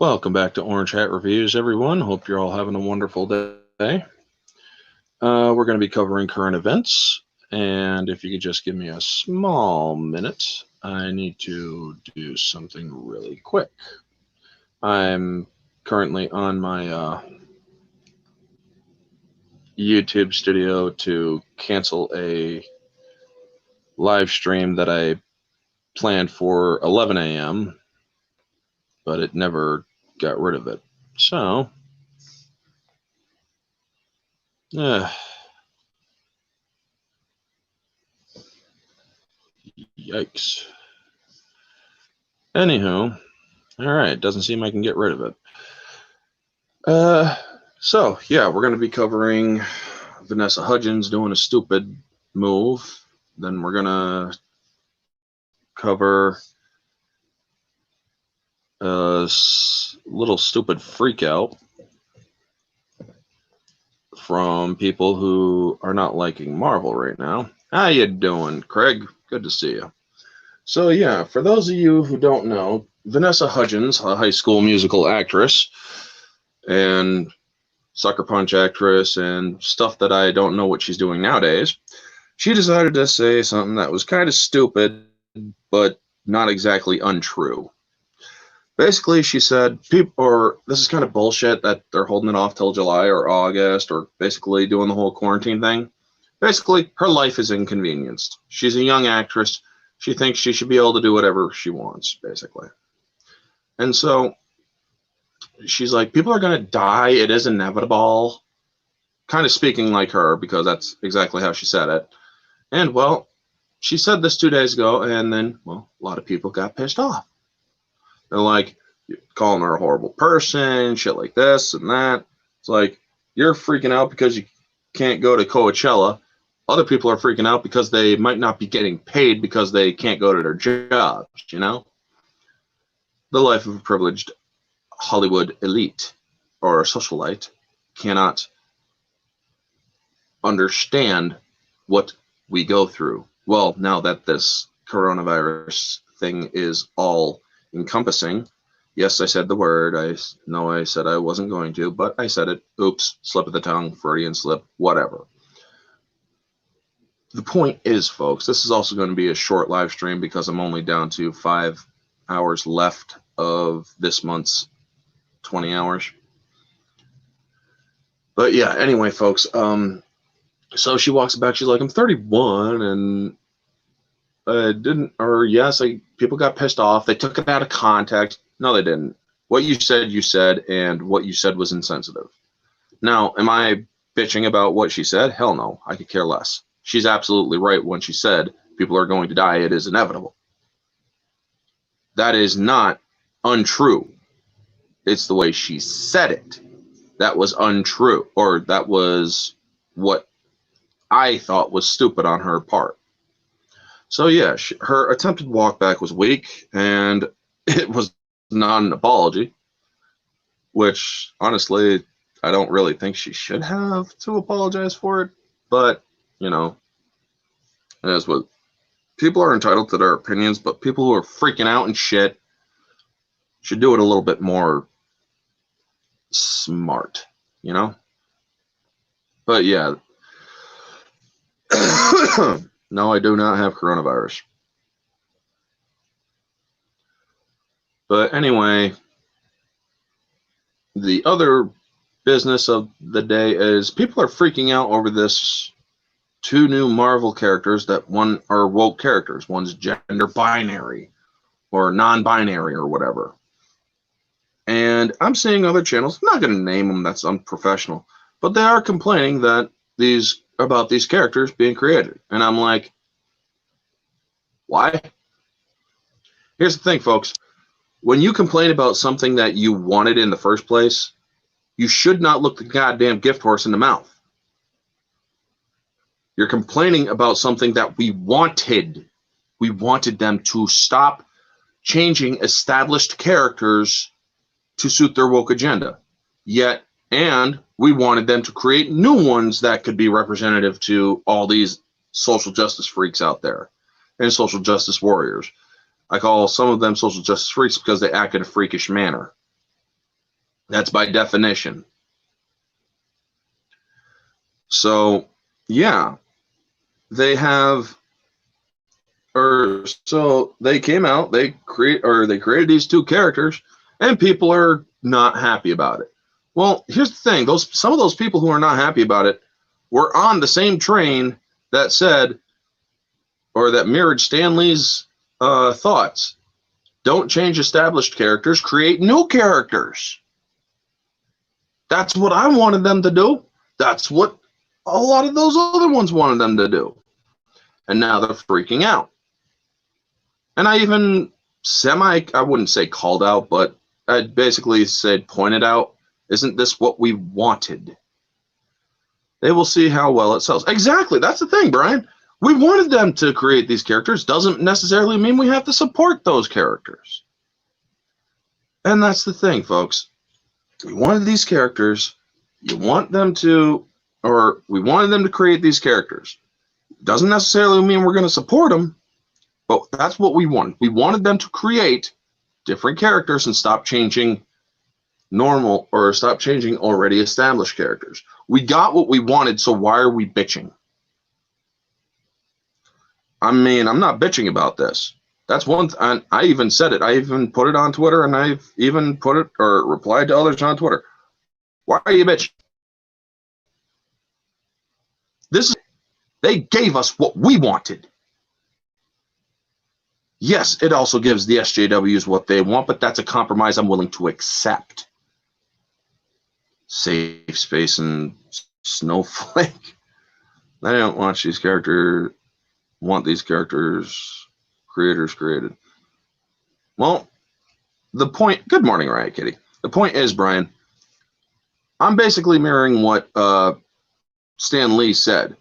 Welcome back to Orange Hat Reviews, everyone. Hope you're all having a wonderful day. We're going to be covering current events, and if you could just give me a small minute, I need to do something really quick. I'm currently on my YouTube studio to cancel a live stream that I planned for 11 a.m., but it never got rid of it. So, yikes. Anywho, alright, doesn't seem I can get rid of it. So, yeah, we're going to be covering Vanessa Hudgens doing a stupid move. Then we're going to cover a little stupid freak out from people who are not liking Marvel right now. How you doing, Craig? Good to see you. So, yeah, for those of you who don't know, Vanessa Hudgens, a high school musical actress and Sucker Punch actress and stuff that I don't know what she's doing nowadays, she decided to say something that was kind of stupid, but not exactly untrue. Basically, she said, this is kind of bullshit that they're holding it off till July or August, or basically doing the whole quarantine thing. Basically, her life is inconvenienced. She's a young actress. She thinks she should be able to do whatever she wants, basically. And so she's like, people are going to die. It is inevitable. Kind of speaking like her, because that's exactly how she said it. And, well, she said this 2 days ago, and then, well, a lot of people got pissed off. They're like, calling her a horrible person, shit like this and that. It's like, you're freaking out because you can't go to Coachella. Other people are freaking out because they might not be getting paid because they can't go to their jobs, you know? The life of a privileged Hollywood elite or socialite cannot understand what we go through. Well, now that this coronavirus thing is all encompassing, yes, I said the word. I know I said I wasn't going to, but I said it. Oops, slip of the tongue, Freudian slip, whatever. The point is, folks, this is also going to be a short live stream because I'm only down to 5 hours left of this month's 20 hours. But yeah, anyway, folks, so she walks back, she's like, I'm 31, and people got pissed off. They took it out of context. No, they didn't. What you said, and what you said was insensitive. Now, am I bitching about what she said? Hell no, I could care less. She's absolutely right when she said people are going to die. It is inevitable. That is not untrue. It's the way she said it that was untrue, or that was what I thought was stupid on her part. So yeah, her attempted walk back was weak, and it was not an apology, which honestly I don't really think she should have to apologize for it. But you know, that's what people are entitled to their opinions, but people who are freaking out and shit should do it a little bit more smart, you know? But yeah. No, I do not have coronavirus. But anyway, the other business of the day is people are freaking out over this 2 new Marvel characters that one are woke characters. One's gender binary or non-binary or whatever. And I'm seeing other channels, I'm not going to name them, that's unprofessional, but they are complaining that about these characters being created. And I'm like, why? Here's the thing, folks. When you complain about something that you wanted in the first place, you should not look the goddamn gift horse in the mouth. You're complaining about something that we wanted. We wanted them to stop changing established characters to suit their woke agenda. And we wanted them to create new ones that could be representative to all these social justice freaks out there and social justice warriors. I call some of them social justice freaks because they act in a freakish manner. That's by definition. So, yeah, they have, or so they came out, they created these two characters, and people are not happy about it. Well, here's the thing: some of those people who are not happy about it were on the same train that said, or that mirrored Stan Lee's thoughts. Don't change established characters, create new characters. That's what I wanted them to do. That's what a lot of those other ones wanted them to do. And now they're freaking out. And I even I wouldn't say called out, but I basically said, pointed out, isn't this what we wanted? They will see how well it sells. Exactly. That's the thing, Brian. We wanted them to create these characters. Doesn't necessarily mean we have to support those characters. And that's the thing, folks. We wanted these characters. You want them to, or we wanted them to create these characters. Doesn't necessarily mean we're going to support them, but that's what we wanted. We wanted them to create different characters and stop changing stop changing already established characters. We got what we wanted, so why are we bitching? I mean, I'm not bitching about this. That's one and I even said it. I even put it on Twitter, and I've even put it or replied to others on Twitter. Why are you bitching? They gave us what we wanted. Yes, it also gives the SJWs what they want, but that's a compromise I'm willing to accept. Safe Space and Snowflake. I don't want these characters creators created. Well, the point, good morning, Riot Kitty. The point is, Brian, I'm basically mirroring what Stan Lee said.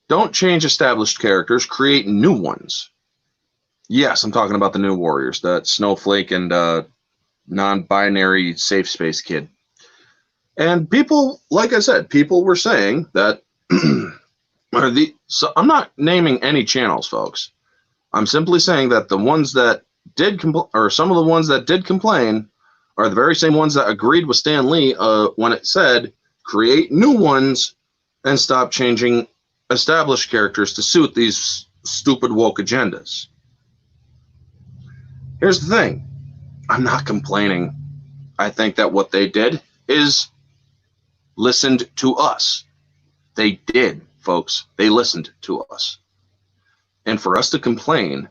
Don't change established characters, create new ones. Yes, I'm talking about the new Warriors, that Snowflake and non-binary Safe Space kid. And people, like I said, people were saying that so I'm not naming any channels, folks. I'm simply saying that the ones that did some of the ones that did complain are the very same ones that agreed with Stan Lee when it said create new ones and stop changing established characters to suit these stupid woke agendas. Here's the thing. I'm not complaining. I think that what they did is listened to us. They did, folks. They listened to us. And for us to complain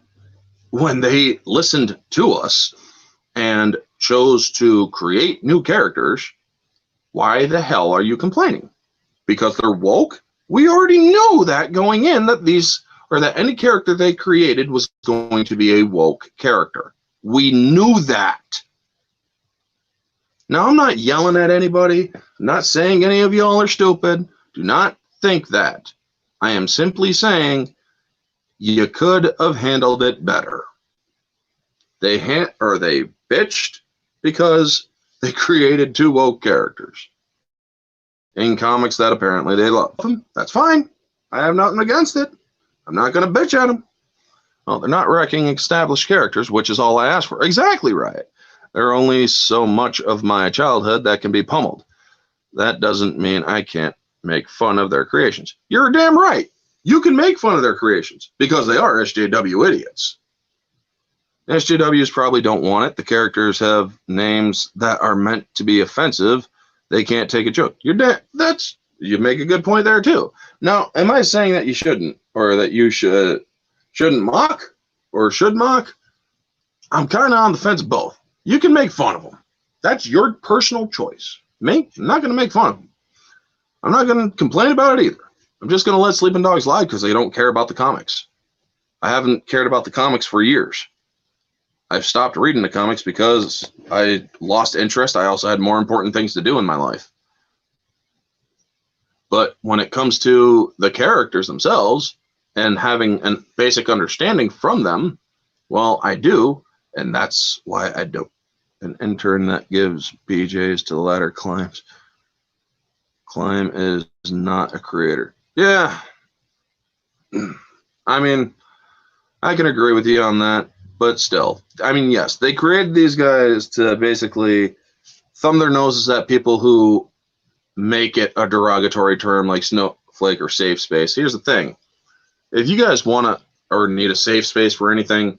when they listened to us and chose to create new characters, why the hell are you complaining? Because they're woke? We already knew that going in, that any character they created was going to be a woke character. We knew that. Now, I'm not yelling at anybody. I'm not saying any of y'all are stupid. Do not think that. I am simply saying you could have handled it better. They bitched because they created two woke characters in comics that apparently they love them. That's fine. I have nothing against it. I'm not going to bitch at them. Well, they're not wrecking established characters, which is all I ask for. Exactly right. There are only so much of my childhood that can be pummeled. That doesn't mean I can't make fun of their creations. You're damn right. You can make fun of their creations because they are SJW idiots. SJWs probably don't want it. The characters have names that are meant to be offensive. They can't take a joke. You make a good point there too. Now, am I saying that you shouldn't, or that you shouldn't mock, or should mock? I'm kind of on the fence both. You can make fun of them. That's your personal choice. Me, I'm not going to make fun of them. I'm not going to complain about it either. I'm just going to let sleeping dogs lie because they don't care about the comics. I haven't cared about the comics for years. I've stopped reading the comics because I lost interest. I also had more important things to do in my life. But when it comes to the characters themselves and having a basic understanding from them, well, I do, and that's why I don't. An intern that gives BJs to the ladder climbs. Climb is not a creator. Yeah. I mean, I can agree with you on that, but still. I mean, yes, they created these guys to basically thumb their noses at people who make it a derogatory term like snowflake or safe space. Here's the thing. If you guys want to or need a safe space for anything,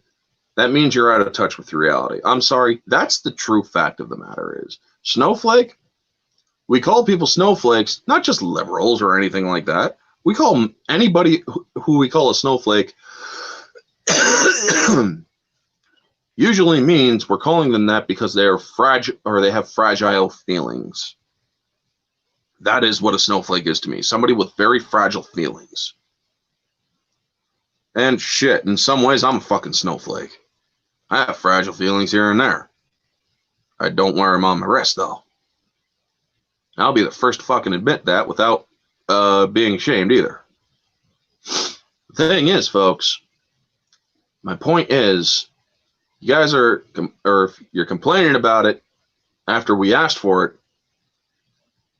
that means you're out of touch with reality. I'm sorry. That's the true fact of the matter is. Snowflake, we call people snowflakes, not just liberals or anything like that. We call anybody who we call a snowflake usually means we're calling them that because they are fragile or they have fragile feelings. That is what a snowflake is to me. Somebody with very fragile feelings. And shit, in some ways, I'm a fucking snowflake. I have fragile feelings here and there. I don't wear them on my wrist, though. I'll be the first to fucking admit that without being ashamed either. The thing is, folks, my point is, you guys are, or if you're complaining about it after we asked for it,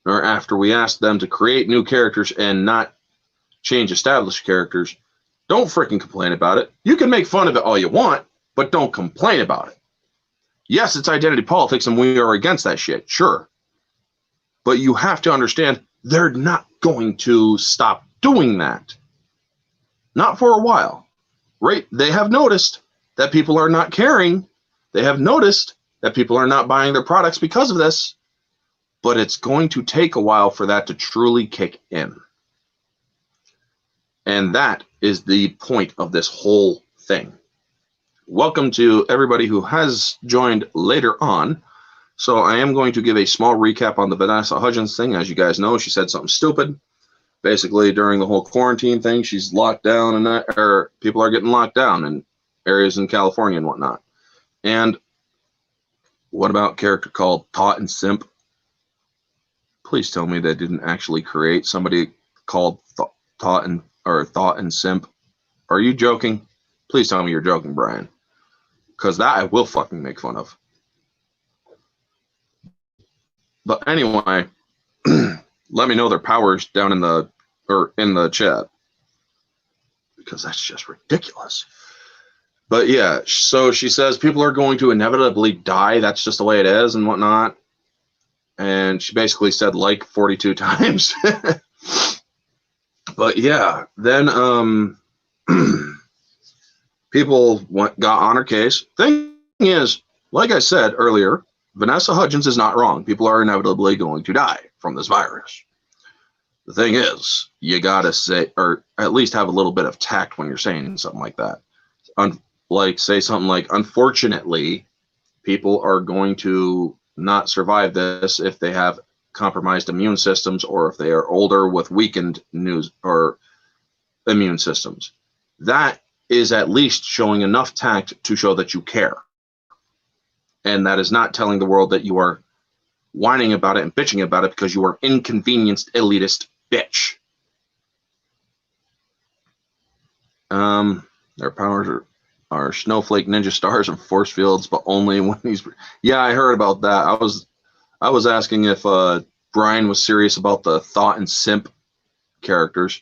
or after we asked them to create new characters and not change established characters, don't freaking complain about it. You can make fun of it all you want, but don't complain about it. Yes, it's identity politics and we are against that shit, sure. But you have to understand they're not going to stop doing that. Not for a while. Right? They have noticed that people are not caring. They have noticed that people are not buying their products because of this. But it's going to take a while for that to truly kick in. And that is the point of this whole thing. Welcome to everybody who has joined later on. So I am going to give a small recap on the Vanessa Hudgens thing. As you guys know, she said something stupid. Basically, during the whole quarantine thing, she's locked down, and or people are getting locked down in areas in California and whatnot. And what about a character called Thought and Simp? Please tell me they didn't actually create somebody called Thought and Simp. Are you joking? Please tell me you're joking, Brian. Because that I will fucking make fun of. But anyway, let me know their powers down in the chat. Because that's just ridiculous. But yeah, so she says people are going to inevitably die. That's just the way it is and whatnot. And she basically said like 42 times. But yeah, then people got on her case. Thing is, like I said earlier, Vanessa Hudgens is not wrong. People are inevitably going to die from this virus. The thing is, you gotta say, or at least have a little bit of tact when you're saying something like that. Like say something like, unfortunately, people are going to not survive this if they have compromised immune systems or if they are older with weakened immune systems. That is at least showing enough tact to show that you care. And that is not telling the world that you are whining about it and bitching about it because you are inconvenienced elitist bitch. Their powers are snowflake ninja stars and force fields, but only when he's... Yeah, I heard about that. I was asking if Brian was serious about the Thought and Simp characters.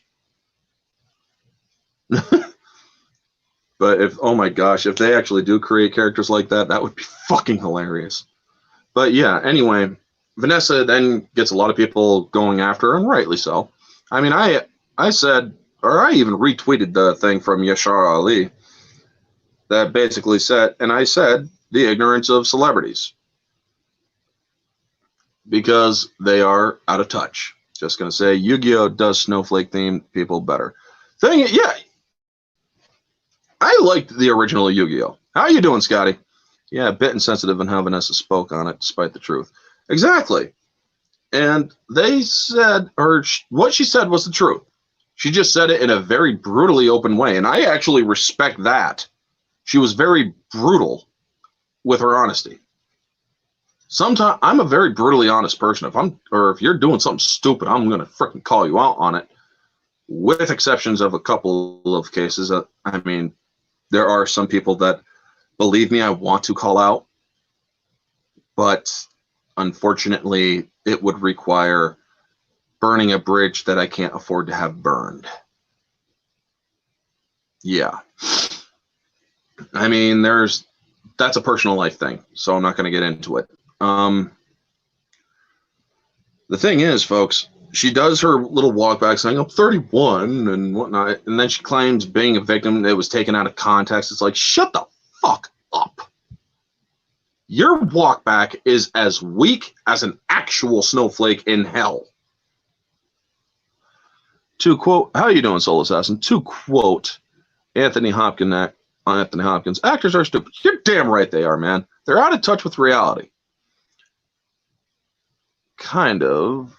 But if, oh my gosh, if they actually do create characters like that, that would be fucking hilarious. But yeah, anyway, Vanessa then gets a lot of people going after her, and rightly so. I mean, I said, or I even retweeted the thing from Yashar Ali that basically said, and I said, the ignorance of celebrities. Because they are out of touch. Just going to say, Yu-Gi-Oh! Does snowflake themed people better. Yeah. I liked the original Yu-Gi-Oh! How you doing, Scotty? Yeah, a bit insensitive in how Vanessa spoke on it, despite the truth. Exactly. And they said, or what she said was the truth. She just said it in a very brutally open way, and I actually respect that. She was very brutal with her honesty. Sometimes I'm a very brutally honest person. If you're doing something stupid, I'm gonna freaking call you out on it. With exceptions of a couple of cases. I mean, there are some people that, believe me, I want to call out, but unfortunately, it would require burning a bridge that I can't afford to have burned. Yeah. I mean, that's a personal life thing, so I'm not going to get into it. The thing is, folks, she does her little walk back saying, I'm 31 and whatnot, and then she claims being a victim that was taken out of context. It's like, shut the fuck up. Your walk back is as weak as an actual snowflake in hell. To quote, how you doing, Soul Assassin? To quote Anthony Hopkins, actors are stupid. You're damn right they are, man. They're out of touch with reality. Kind of.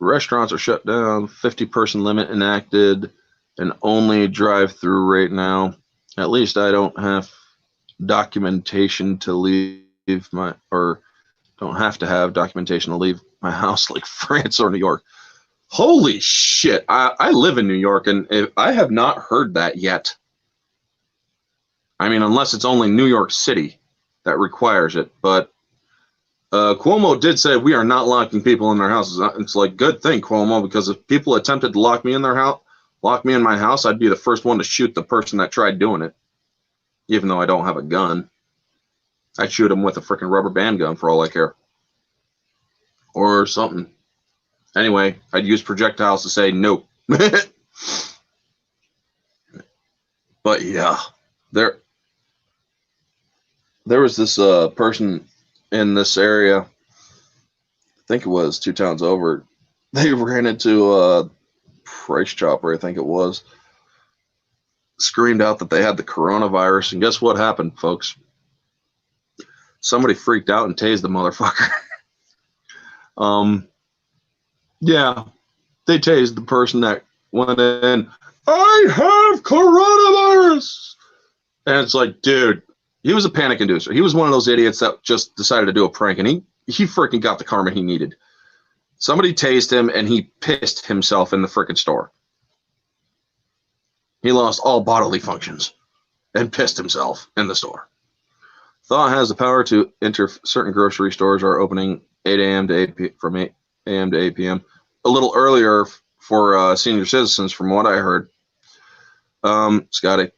Restaurants are shut down, 50-person limit enacted, and only drive-through right now. At least I don't have documentation to leave don't have to have documentation to leave my house like France or New York. Holy shit. I live in New York, and I have not heard that yet. I mean, unless it's only New York City that requires it. But Cuomo did say we are not locking people in their houses. It's like, good thing, Cuomo, because if people attempted to lock me in their house, lock me in my house, I'd be the first one to shoot the person that tried doing it, even though I don't have a gun. I'd shoot him with a freaking rubber band gun for all I care. Or something. Anyway, I'd use projectiles to say no. But yeah, there was this person in this area, I think it was 2 towns over. They ran into a Price Chopper, I think it was. Screamed out that they had the coronavirus, and guess what happened, folks? Somebody freaked out and tased the motherfucker. Yeah, they tased the person that went in. I have coronavirus, and it's like, dude, he was a panic inducer. He was one of those idiots that just decided to do a prank, and he freaking got the karma he needed. Somebody tased him, and he pissed himself in the freaking store. He lost all bodily functions and pissed himself in the store. Thought has the power to enter certain grocery stores are opening 8 a.m. to 8 p.m. from 8 a.m. to 8 p.m. A little earlier for senior citizens, from what I heard. Scotty.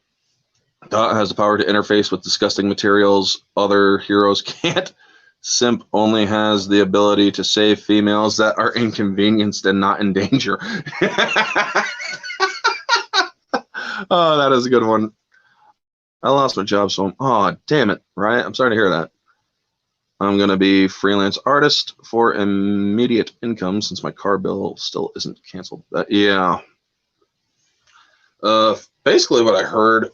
Dot has the power to interface with disgusting materials other heroes can't. Simp only has the ability to save females that are inconvenienced and not in danger. Oh, that is a good one. I lost my job, so damn it, right? I'm sorry to hear that. I'm going to be freelance artist for immediate income since my car bill still isn't canceled. Yeah. Basically what I heard,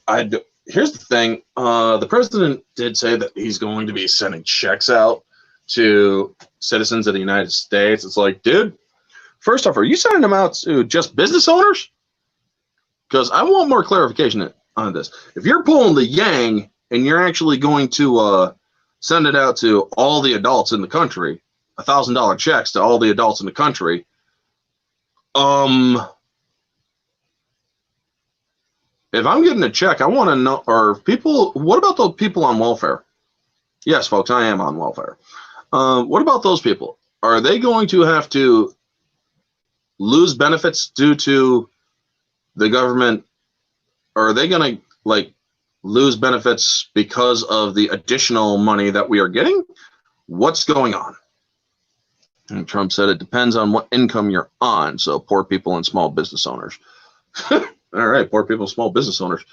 here's the thing. The president did say that he's going to be sending checks out to citizens of the United States. It's like, dude, first off, are you sending them out to just business owners? Because I want more clarification on this. If you're pulling the yang and you're actually going to send it out to all the adults in the country, $1,000 checks to all the adults in the country, if I'm getting a check, I want to know, what about those people on welfare? Yes, folks, I am on welfare. What about those people? Are they going to have to lose benefits due to the government? Or are they going to lose benefits because of the additional money that we are getting? What's going on? And Trump said it depends on what income you're on. So poor people and small business owners. All right, poor people, small business owners.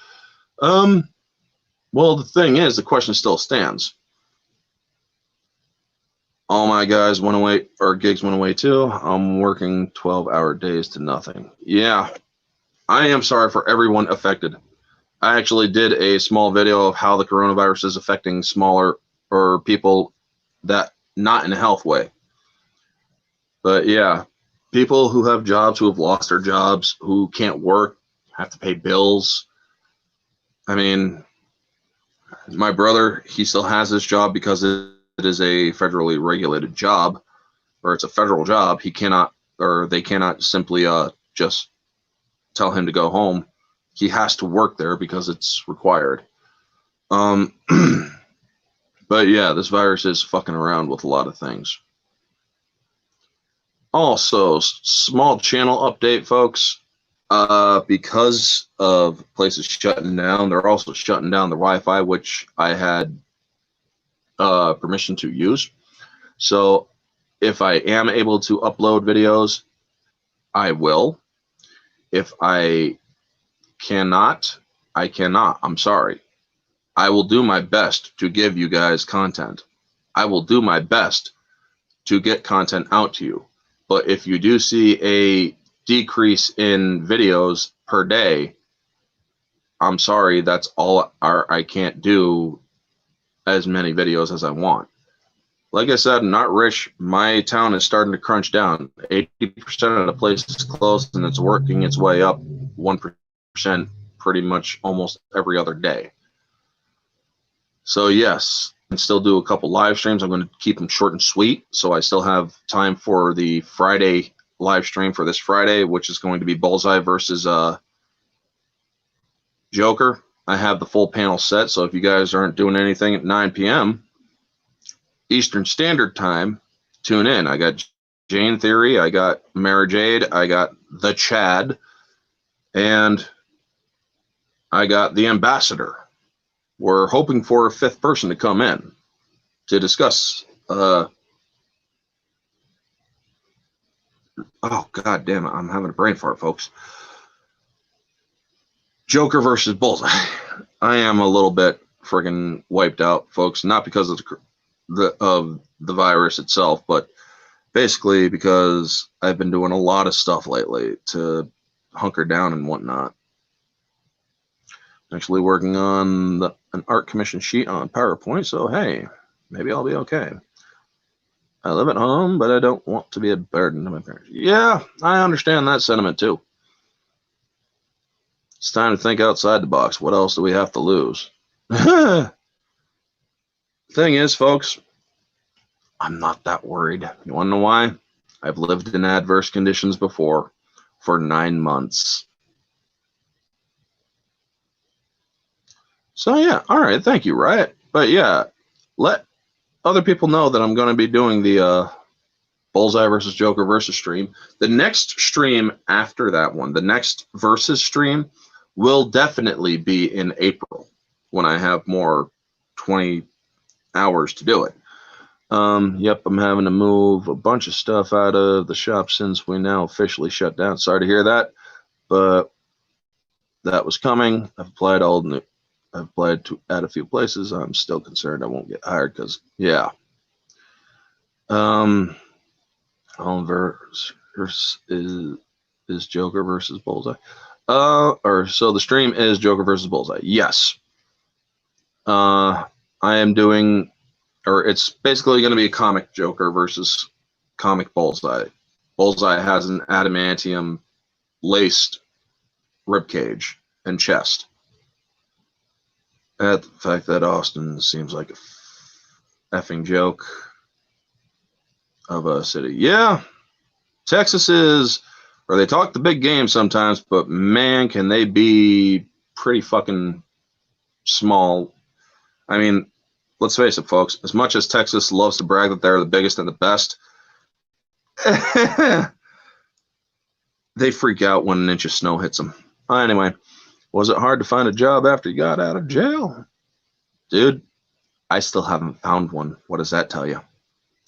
Well, the thing is, the question still stands. All my guys went away, or gigs went away too. I'm working 12-hour days to nothing. Yeah, I am sorry for everyone affected. I actually did a small video of how the coronavirus is affecting smaller or people that not in a health way. But yeah, people who have jobs, who have lost their jobs, who can't work, have to pay bills. I mean, my brother, he still has his job because it is a federally regulated job, or it's a federal job. He cannot, or they cannot simply just tell him to go home. He has to work there because it's required. But yeah, this virus is fucking around with a lot of things. Also, small channel update, folks. Because of places shutting down, they're also shutting down the Wi-Fi, which I had permission to use. So If I am able to upload videos, I will. If I cannot, I cannot. I'm sorry. I will do my best to give you guys content. I will do my best to get content out to you. But if you do see a decrease in videos per day, I'm sorry, that's all I can't do as many videos as I want. Like I said, not rich. My town is starting to crunch down. 80% of the place is closed, and it's working its way up 1% pretty much almost every other day. So yes, I can still do a couple live streams. I'm going to keep them short and sweet, so I still have time for the Friday live stream for this Friday, which is going to be Bullseye versus Joker. I have the full panel set, so if you guys aren't doing anything at 9 p.m. Eastern Standard Time, tune in. I got Jane Theory, I got Mara Jade, I got the Chad, and I got the Ambassador. We're hoping for a fifth person to come in to discuss. Oh, God damn it. I'm having a brain fart, folks. Joker versus Bullseye. I am a little bit friggin' wiped out, folks. Not because of the virus itself, but basically because I've been doing a lot of stuff lately to hunker down and whatnot. Actually working on an art commission sheet on PowerPoint, so hey, maybe I'll be okay. I live at home, but I don't want to be a burden to my parents. Yeah, I understand that sentiment too. It's time to think outside the box. What else do we have to lose? Thing is, folks, I'm not that worried. You want to know why? I've lived in adverse conditions before for 9 months. So yeah, all right, thank you, Riot. But yeah, let other people know that I'm going to be doing the Bullseye versus Joker versus stream. The next stream after that one, the next versus stream, will definitely be in April when I have more 20 hours to do it. Yep, I'm having to move a bunch of stuff out of the shop since we now officially shut down. Sorry to hear that, but that was coming. I've applied to add a few places. I'm still concerned I won't get hired because, yeah. Versus is Joker versus Bullseye. So the stream is Joker versus Bullseye. Yes. I am doing, or it's basically going to be a comic Joker versus comic Bullseye. Bullseye has an adamantium laced ribcage and chest. At the fact that Austin seems like a effing joke of a city. Yeah, Texas is, or they talk the big game sometimes, but man, can they be pretty fucking small. I mean, let's face it, folks, as much as Texas loves to brag that they're the biggest and the best, they freak out when an inch of snow hits them. Anyway, was it hard to find a job after you got out of jail? Dude, I still haven't found one. What does that tell you?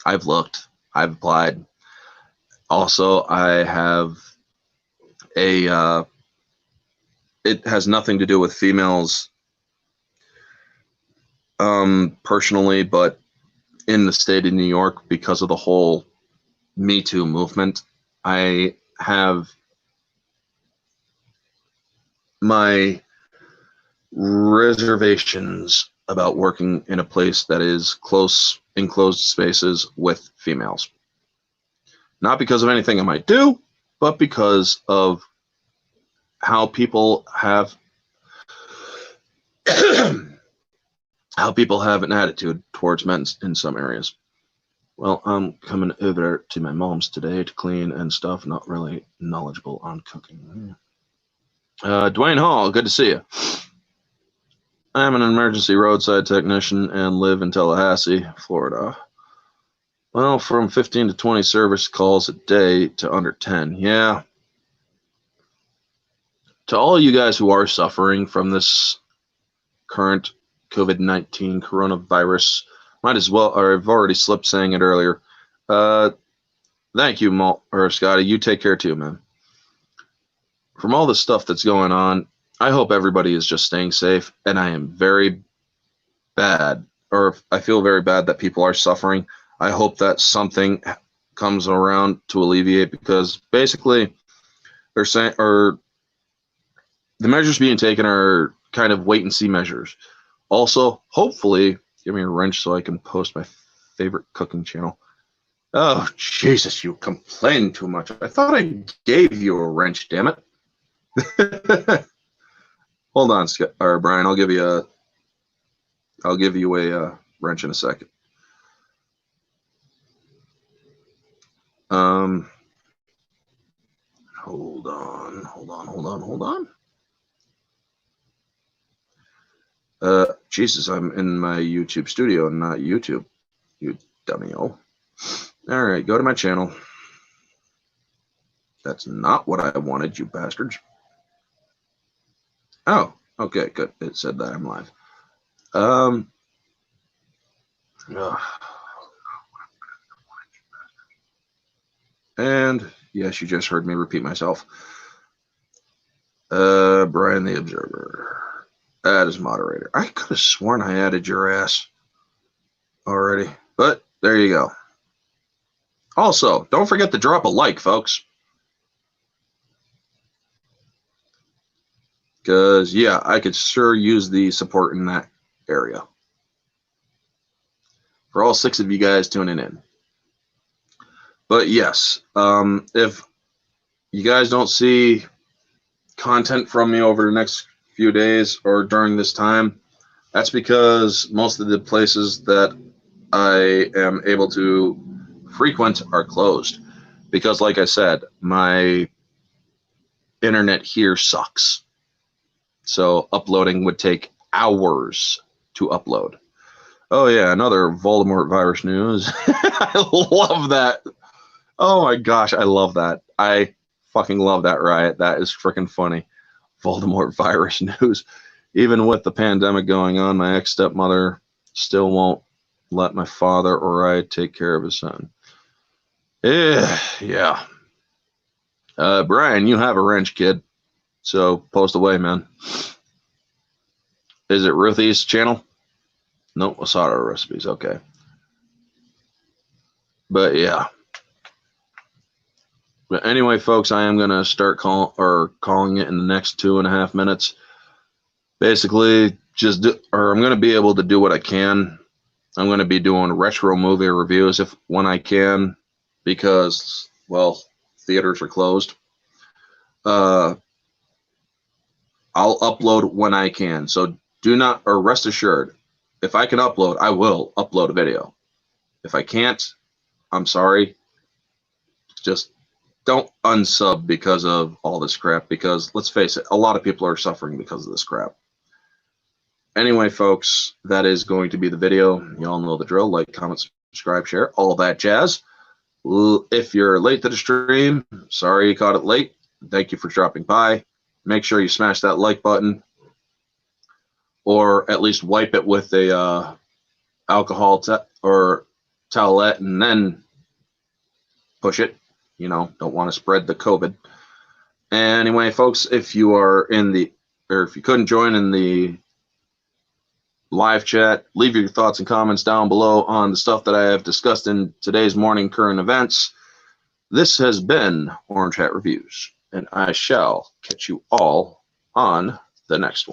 I've looked. I've applied. Also, I have a, it has nothing to do with females personally, but in the state of New York, because of the whole Me Too movement, I have my reservations about working in a place that is close, enclosed spaces with females. Not because of anything I might do, but because of how people have how people have an attitude towards men in some areas. Well, I'm coming over to my mom's today to clean and stuff. Not really knowledgeable on cooking. Dwayne Hall, good to see you. I'm an emergency roadside technician and live in Tallahassee, Florida. Well, from 15 to 20 service calls a day to under 10. Yeah. To all you guys who are suffering from this current COVID-19 coronavirus, might as well, or I've already slipped saying it earlier, Thank you, Scotty. You take care too, man. From all the stuff that's going on, I hope everybody is just staying safe, and I am very bad, or I feel very bad that people are suffering. I hope that something comes around to alleviate, because basically they're saying, or the measures being taken are kind of wait and see measures. Also, hopefully, give me a wrench so I can post my favorite cooking channel. Oh, Jesus, you complain too much. I thought I gave you a wrench, damn it. Hold on, or Brian, I'll give you a wrench in a second. Hold on. Jesus, I'm in my YouTube studio, not YouTube. You dummy-o. All right, go to my channel. That's not what I wanted, you bastards. Oh, okay, good. It said that I'm live. And yes, you just heard me repeat myself. Brian the Observer. Add as moderator. I could have sworn I added your ass already, but there you go. Also, don't forget to drop a like, folks. Because, yeah, I could sure use the support in that area. For all 6 of you guys tuning in. But yes, if you guys don't see content from me over the next few days or during this time, that's because most of the places that I am able to frequent are closed. Because, like I said, my internet here sucks. So uploading would take hours to upload. Oh yeah, another Voldemort virus news. I love that. Oh my gosh, I love that. I fucking love that riot. That is freaking funny. Voldemort virus news. Even with the pandemic going on, my ex-stepmother still won't let my father or I take care of his son. Yeah. Brian, you have a wrench, kid. So post away, man. Is it Ruthie's channel? Nope, Asada recipes. Okay. But yeah. But anyway, folks, I am gonna start calling it in the next 2.5 minutes. Basically, I'm gonna be able to do what I can. I'm gonna be doing retro movie reviews when I can, because, well, theaters are closed. I'll upload when I can. So rest assured, if I can upload, I will upload a video. If I can't, I'm sorry. Just don't unsub because of all this crap, because let's face it, a lot of people are suffering because of this crap. Anyway, folks, that is going to be the video. You all know the drill. Like, comment, subscribe, share, all that jazz. If you're late to the stream, sorry you caught it late. Thank you for dropping by. Make sure you smash that like button, or at least wipe it with a alcohol or towelette and then push it. You know, don't want to spread the COVID. Anyway, folks, if you are if you couldn't join in the live chat, leave your thoughts and comments down below on the stuff that I have discussed in today's morning current events. This has been Orange Hat Reviews, and I shall catch you all on the next one.